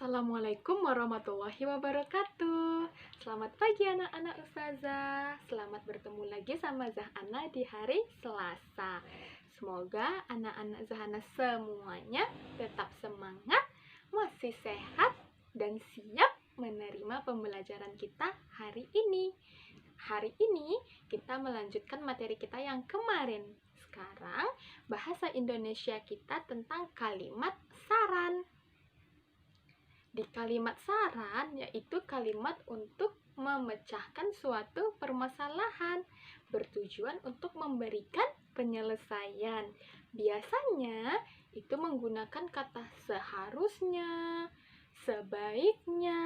Assalamualaikum warahmatullahi wabarakatuh. Selamat pagi anak-anak ustazah. Selamat bertemu lagi sama Zahana di hari Selasa. Semoga anak-anak Zahana semuanya tetap semangat, masih sehat, dan siap menerima pembelajaran kita hari ini. Hari ini kita melanjutkan materi kita yang kemarin. Sekarang bahasa Indonesia kita tentang kalimat saran. Di kalimat saran, yaitu kalimat untuk memecahkan suatu permasalahan, bertujuan untuk memberikan penyelesaian. Biasanya itu menggunakan kata seharusnya, sebaiknya,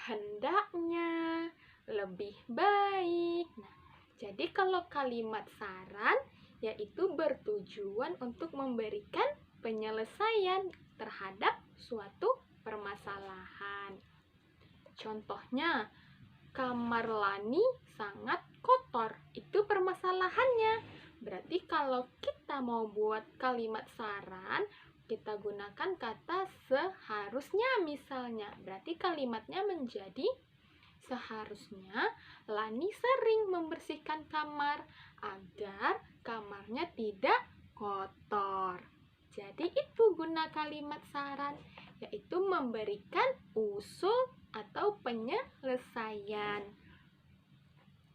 hendaknya, lebih baik. Nah, jadi kalau kalimat saran yaitu bertujuan untuk memberikan penyelesaian terhadap suatu permasalahan. Contohnya, kamar Lani sangat kotor. Itu permasalahannya. Berarti kalau kita mau buat kalimat saran, kita gunakan kata seharusnya misalnya. Berarti kalimatnya menjadi seharusnya Lani sering membersihkan kamar agar kamarnya tidak kotor. Jadi itu guna kalimat saran, yaitu memberikan usul atau penyelesaian.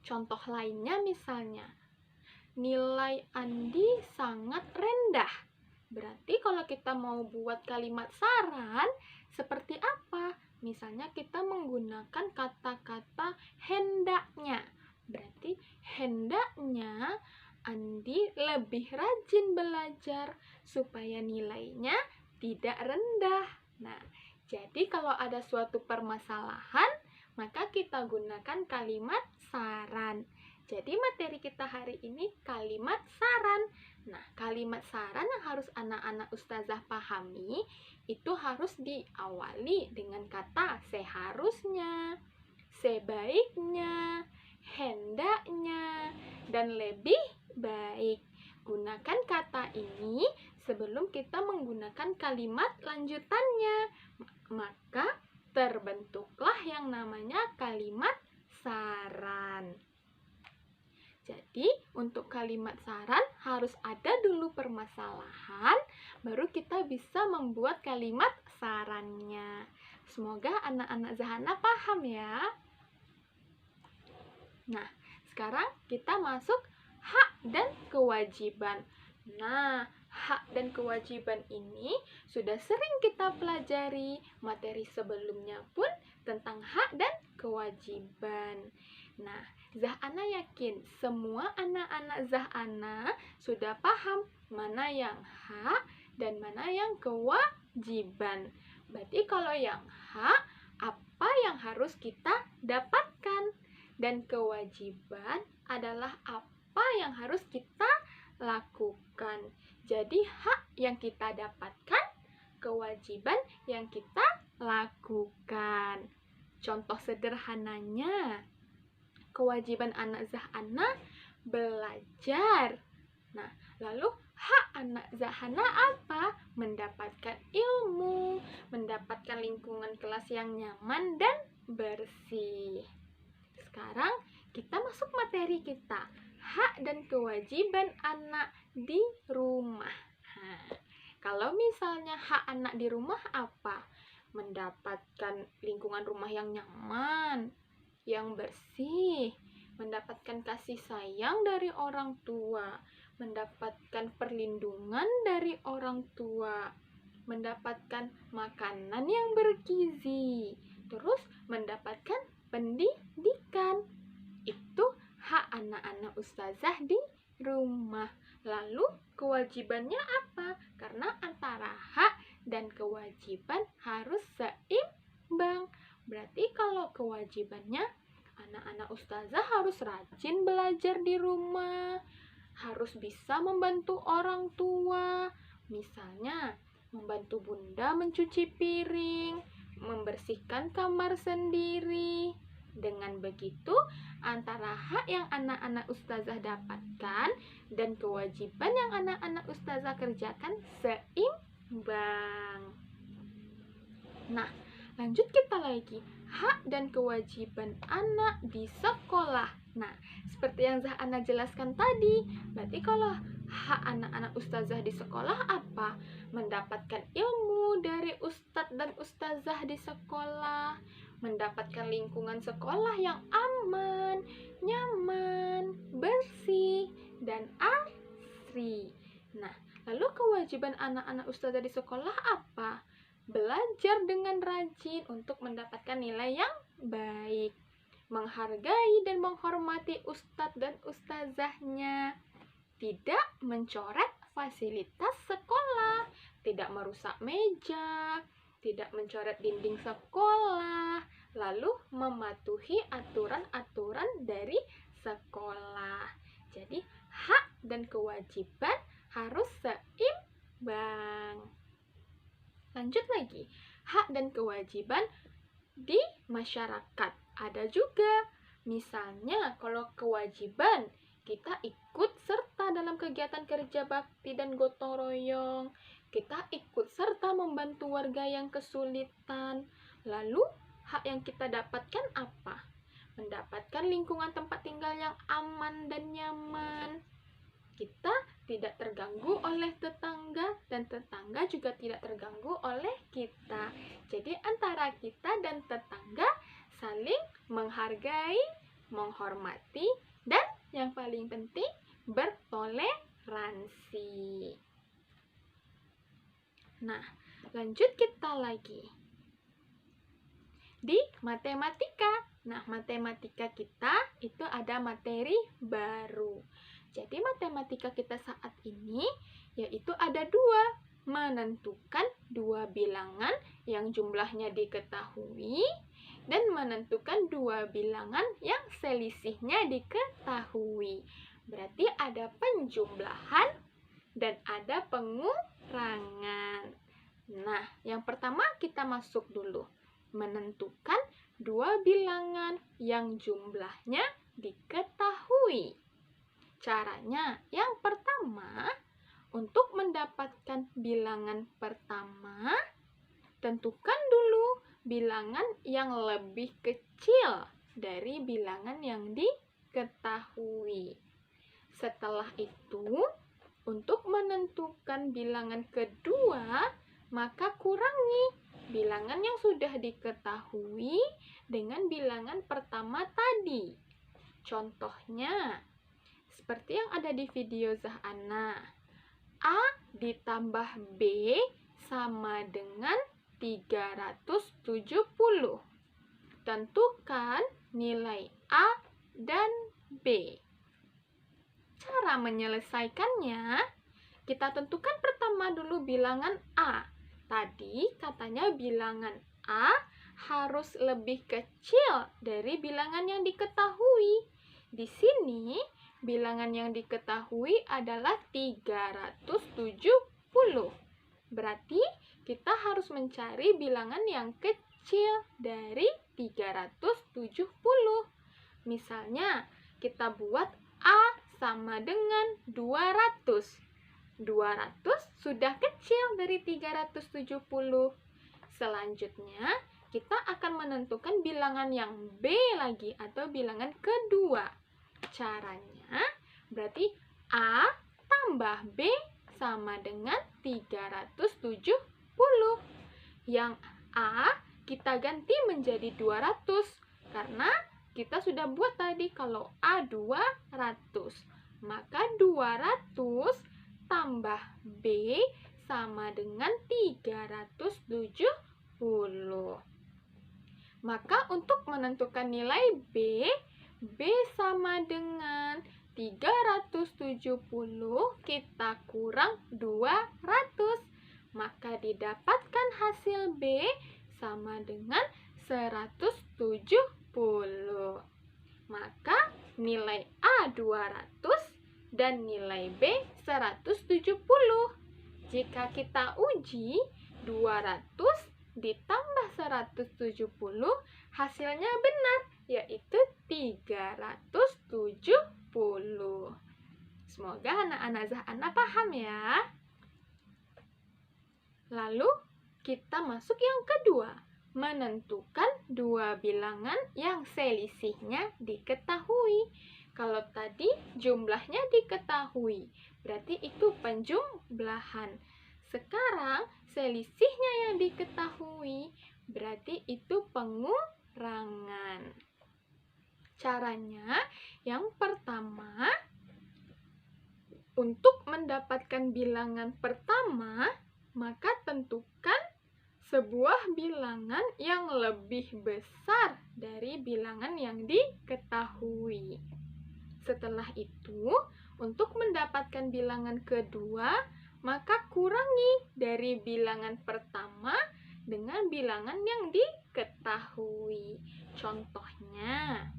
Contoh lainnya misalnya, nilai Andi sangat rendah. Berarti kalau kita mau buat kalimat saran, seperti apa? Misalnya kita menggunakan kata-kata hendaknya. Berarti hendaknya Andi lebih rajin belajar supaya nilainya tidak rendah. Nah, jadi kalau ada suatu permasalahan, maka kita gunakan kalimat saran. Jadi materi kita hari ini kalimat saran. Nah, kalimat saran yang harus anak-anak ustazah pahami, itu harus diawali dengan kata seharusnya, sebaiknya, hendaknya, dan lebih baik. Gunakan kata ini sebelum kita menggunakan kalimat lanjutannya. Maka terbentuklah yang namanya kalimat saran. Jadi, untuk kalimat saran harus ada dulu permasalahan, baru kita bisa membuat kalimat sarannya. Semoga anak-anak Zahana paham ya. Nah, sekarang kita masuk hak dan kewajiban. Nah, hak dan kewajiban ini sudah sering kita pelajari. Materi sebelumnya pun tentang hak dan kewajiban. Nah, Zahana yakin semua anak-anak Zahana sudah paham mana yang hak dan mana yang kewajiban. Berarti kalau yang hak, apa yang harus kita dapatkan? Dan kewajiban adalah apa yang harus kita lakukan. Jadi hak yang kita dapatkan, kewajiban yang kita lakukan. Contoh sederhananya, kewajiban anak Zahana belajar. Nah, lalu hak anak Zahana apa? Mendapatkan ilmu, mendapatkan lingkungan kelas yang nyaman dan bersih. Sekarang kita masuk materi kita, hak dan kewajiban anak di rumah. Nah, kalau misalnya hak anak di rumah apa? Mendapatkan lingkungan rumah yang nyaman, yang bersih, mendapatkan kasih sayang dari orang tua, mendapatkan perlindungan dari orang tua, mendapatkan makanan yang bergizi, terus mendapatkan pendidikan. Itu hak anak-anak ustazah di rumah. Lalu kewajibannya apa? Karena antara hak dan kewajiban harus seimbang. Berarti kalau kewajibannya anak-anak ustazah harus rajin belajar di rumah, harus bisa membantu orang tua, misalnya membantu bunda mencuci piring, membersihkan kamar sendiri. Dengan begitu, antara hak yang anak-anak ustazah dapatkan dan kewajiban yang anak-anak ustazah kerjakan seimbang. Nah, lanjut kita lagi. Hak dan kewajiban anak di sekolah. Nah, seperti yang Zahana jelaskan tadi, berarti kalau hak anak-anak ustazah di sekolah apa? Mendapatkan ilmu dari ustadz dan ustazah di sekolah, mendapatkan lingkungan sekolah yang aman, nyaman, bersih, dan asri. Nah, lalu kewajiban anak-anak ustazah di sekolah apa? Belajar dengan rajin untuk mendapatkan nilai yang baik, menghargai dan menghormati ustadz dan ustazahnya, tidak mencoret fasilitas sekolah, tidak merusak meja, tidak mencoret dinding sekolah, lalu mematuhi aturan-aturan dari sekolah. Jadi, hak dan kewajiban harus seimbang. Lanjut lagi, hak dan kewajiban di masyarakat ada juga. Misalnya, kalau kewajiban kita ikut serta dalam kegiatan kerja bakti dan gotong royong, kita ikut serta membantu warga yang kesulitan. Lalu, hak yang kita dapatkan apa? Mendapatkan lingkungan tempat tinggal yang aman dan nyaman. Kita tidak terganggu oleh tetangga dan tetangga juga tidak terganggu oleh kita. Jadi antara kita dan tetangga saling menghargai, menghormati, dan yang paling penting bertoleransi. Nah, lanjut kita lagi. Di matematika. Nah, matematika kita itu ada materi baru. Jadi matematika kita saat ini yaitu ada dua, menentukan dua bilangan yang jumlahnya diketahui dan menentukan dua bilangan yang selisihnya diketahui. Berarti ada penjumlahan dan ada pengurangan. Nah, yang pertama kita masuk dulu. Menentukan dua bilangan yang jumlahnya diketahui. Caranya, yang pertama, untuk mendapatkan bilangan pertama, tentukan dulu bilangan yang lebih kecil dari bilangan yang diketahui. Setelah itu, untuk menentukan bilangan kedua, maka kurangi bilangan yang sudah diketahui dengan bilangan pertama tadi. Contohnya, seperti yang ada di video Zahana, A ditambah B sama dengan 370. Tentukan nilai A dan B. Cara menyelesaikannya, kita tentukan pertama dulu bilangan A. Tadi katanya bilangan A harus lebih kecil dari bilangan yang diketahui. Di sini, bilangan yang diketahui adalah 370. Berarti kita harus mencari bilangan yang kecil dari 370. Misalnya, kita buat A sama dengan 200. 200 sudah kecil dari 370. Selanjutnya, kita akan menentukan bilangan yang B lagi atau bilangan kedua. Caranya, berarti A tambah B sama dengan 370. Yang A kita ganti menjadi 200 karena kita sudah buat tadi kalau A 200. Maka 200 tambah B sama dengan 370. Maka untuk menentukan nilai B sama dengan 370 kita kurang 200. Maka didapatkan hasil B sama dengan 170. Maka nilai A 200 dan nilai B 170. Jika kita uji, 200 ditambah 170 hasilnya benar, yaitu 370. Semoga anak-anak Zahana paham ya. Lalu kita masuk yang kedua, menentukan dua bilangan yang selisihnya diketahui. Kalau tadi jumlahnya diketahui, berarti itu penjumlahan. Sekarang selisihnya yang diketahui, berarti itu pengurangan. Caranya, yang pertama, untuk mendapatkan bilangan pertama, maka tentukan sebuah bilangan yang lebih besar dari bilangan yang diketahui. Setelah itu, untuk mendapatkan bilangan kedua, maka kurangi dari bilangan pertama dengan bilangan yang diketahui. Contohnya,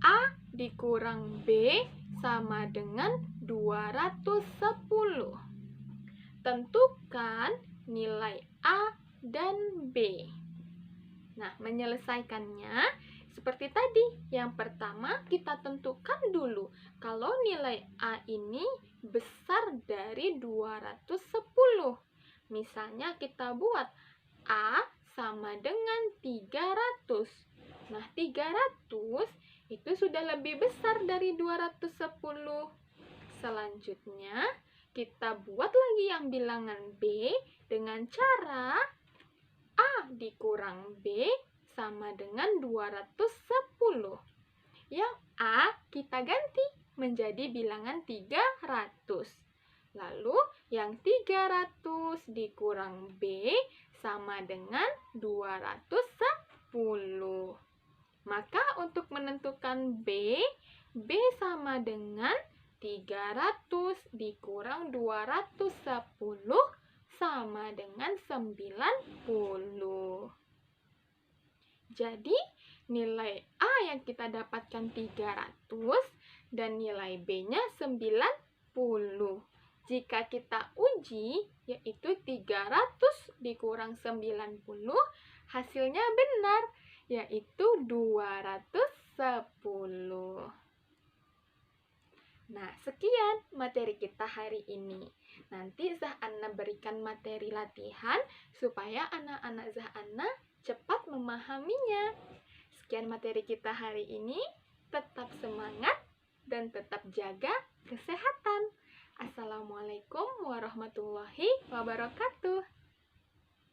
A dikurang B sama dengan 210. Tentukan nilai A dan B. Nah, menyelesaikannya seperti tadi. Yang pertama, kita tentukan dulu kalau nilai A ini besar dari 210. Misalnya kita buat A sama dengan 300. Nah, 300 itu sudah lebih besar dari 210. Selanjutnya, kita buat lagi yang bilangan B dengan cara A dikurang B sama dengan 210. Yang A kita ganti menjadi bilangan 300. Lalu yang 300 dikurang B sama dengan 210. Maka untuk menentukan B sama dengan 300 dikurang 210 sama dengan 90. Jadi, nilai A yang kita dapatkan 300 dan nilai B-nya 90. Jika kita uji, yaitu 300 dikurang 90, hasilnya benar, yaitu 210. Nah, sekian materi kita hari ini. Nanti Zahana berikan materi latihan supaya anak-anak Zahana cepat memahaminya. Sekian materi kita hari ini. Tetap semangat dan tetap jaga kesehatan. Assalamualaikum warahmatullahi wabarakatuh.